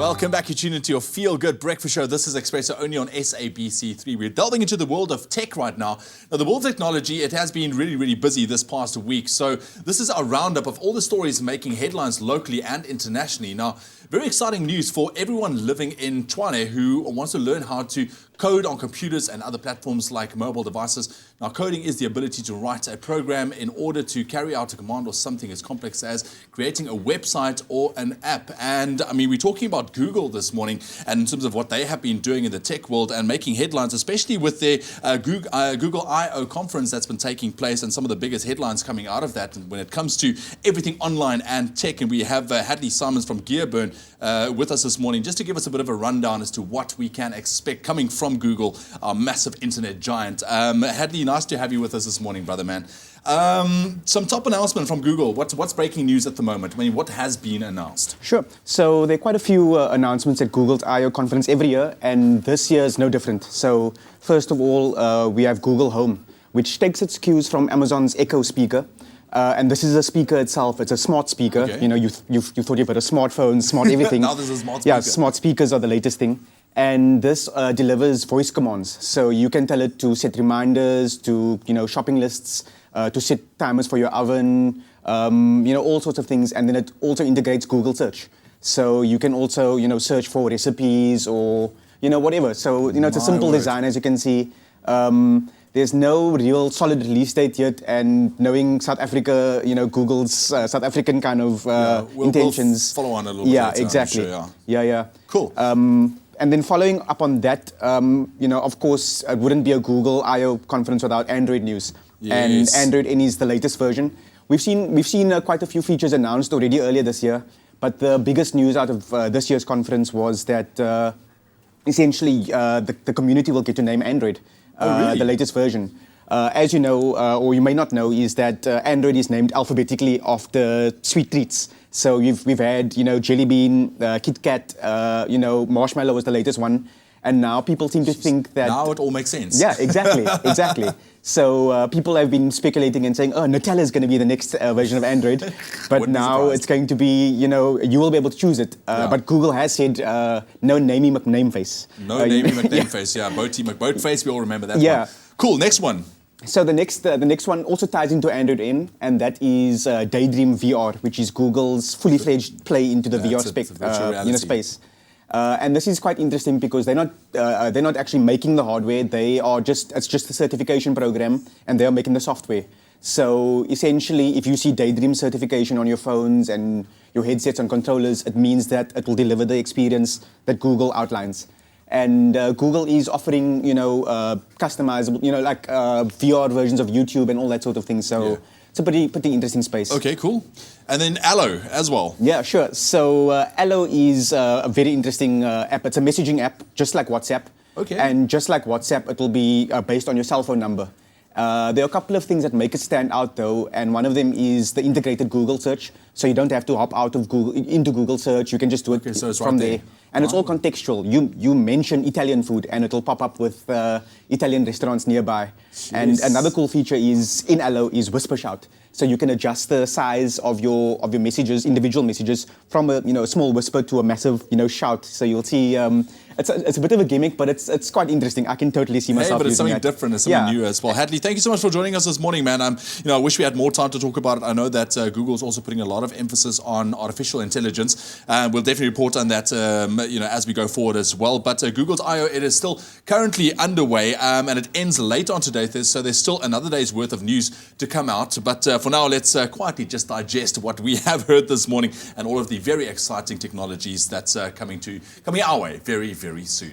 Welcome back. You're tuned into your Feel Good Breakfast Show. This is Expresso only on SABC3. We're delving into the world of tech right now. Now, the world of technology, it has been really, really busy this past week. So this is a roundup of all the stories making headlines locally and internationally. Now, very exciting news for everyone living in Tshwane who wants to learn how to code on computers and other platforms like mobile devices. Now, coding is the ability to write a program in order to carry out a command or something as complex as creating a website or an app. And I mean, we're talking about Google this morning and in terms of what they have been doing in the tech world and making headlines, especially with their Google I.O. conference that's been taking place and some of the biggest headlines coming out of that when it comes to everything online and tech. And we have Hadley Simons from Gearburn with us this morning just to give us a bit of a rundown as to what we can expect coming from Google, our massive internet giant. Hadley, nice to have you with us this morning, brother man. Some top announcement from Google. What's breaking news at the moment? I mean, what has been announced? Sure. So there are quite a few announcements at Google's I.O. conference every year, and this year is no different. So first of all, we have Google Home, which takes its cues from Amazon's Echo speaker. And this is a speaker itself. It's a smart speaker. Okay. You know, you thought you've had a smartphone, smart everything. Now there's a smart speaker. Yeah, smart speakers are the latest thing. And this delivers voice commands. So you can tell it to set reminders, to shopping lists, to set timers for your oven, all sorts of things. And then it also integrates Google Search. So you can also search for recipes or whatever. So it's a simple design, as you can see. There's no real solid release date yet, and knowing South Africa, Google's South African kind of intentions. We'll follow on a little bit. Yeah, later, exactly. I'm sure, Yeah. Cool. And then following up on that, of course, it wouldn't be a Google I.O. conference without Android news. Yes. And Android N is the latest version. We've seen quite a few features announced already earlier this year, but the biggest news out of this year's conference was that essentially the community will get to name Android. Really? The latest version. As you know, or you may not know, is that Android is named alphabetically after sweet treats. So we've had Jelly Bean, Kit Kat, Marshmallow was the latest one, and now people seem to think that now it all makes sense. Yeah, exactly. So people have been speculating and saying, oh, Nutella is going to be the next version of Android, but now it's going to be you will be able to choose it. But Google has said no namey McNameface. No namey McNameface. Yeah, Boaty McBoatface. We all remember that. Yeah. One. Cool. Next one. So the next one also ties into Android N, and that is Daydream VR, which is Google's fully fledged play into the VR space. And this is quite interesting because they're not actually making the hardware. It's just a certification program, and they are making the software. So essentially, if you see Daydream certification on your phones and your headsets and controllers, it means that it will deliver the experience that Google outlines. And Google is offering, customizable, like VR versions of YouTube and all that sort of thing. So it's a pretty interesting space. Okay, cool. And then Allo as well. Yeah, sure. So Allo is a very interesting app. It's a messaging app, just like WhatsApp. Okay. And just like WhatsApp, it will be based on your cell phone number. There are a couple of things that make it stand out, though, and one of them is the integrated Google search. So you don't have to hop out of Google into Google search. You can just do it from there. And it's all contextual. You mention Italian food, and it'll pop up with Italian restaurants nearby. Jeez. And another cool feature is in Allo is whisper shout. So you can adjust the size of your messages, individual messages, from a small whisper to a massive shout. So you'll see. It's a bit of a gimmick, but it's quite interesting. I can totally see myself. But it's using something that. different. It's something new as well. Hadley, thank you so much for joining us this morning, man. I wish we had more time to talk about it. I know that Google's also putting a lot of emphasis on artificial intelligence. We'll definitely report on that, as we go forward as well. But Google's I.O. it is still currently underway, and it ends late on today. So there's still another day's worth of news to come out. But for now, let's quietly just digest what we have heard this morning and all of the very exciting technologies that's coming our way very, very soon.